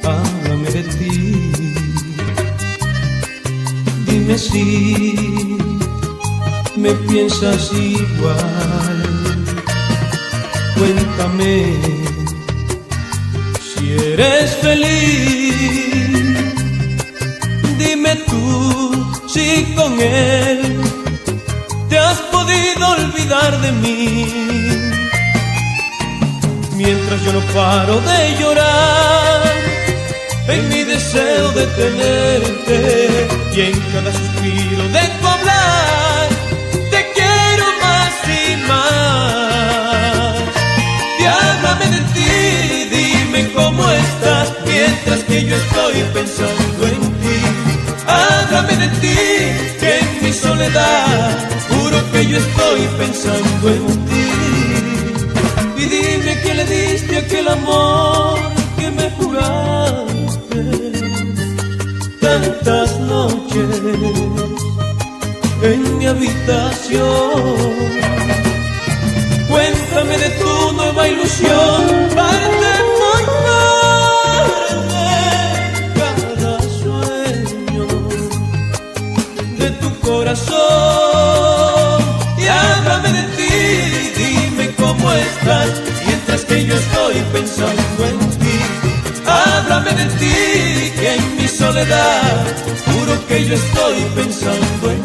háblame de ti. Dime si me piensas igual. Cuéntame si eres feliz. Dime tú si con él te has podido olvidar de mí. Mientras yo no paro de llorar en mi deseo de tenerte, y en cada suspiro de tu hablar te quiero más y más. Y háblame de ti, dime cómo estás, mientras que yo estoy pensando en ti. Háblame de ti, que en mi soledad juro que yo estoy pensando en ti. Y dime que le diste aquel amor que me juraste tantas noches en mi habitación. Cuéntame de tu nueva ilusión, parte por parte cada sueño de tu corazón. Y háblame de ti, dime cómo estás, mientras que yo estoy pensando en ti. Háblame de ti, que en mi soledad juro que yo estoy pensando en ti.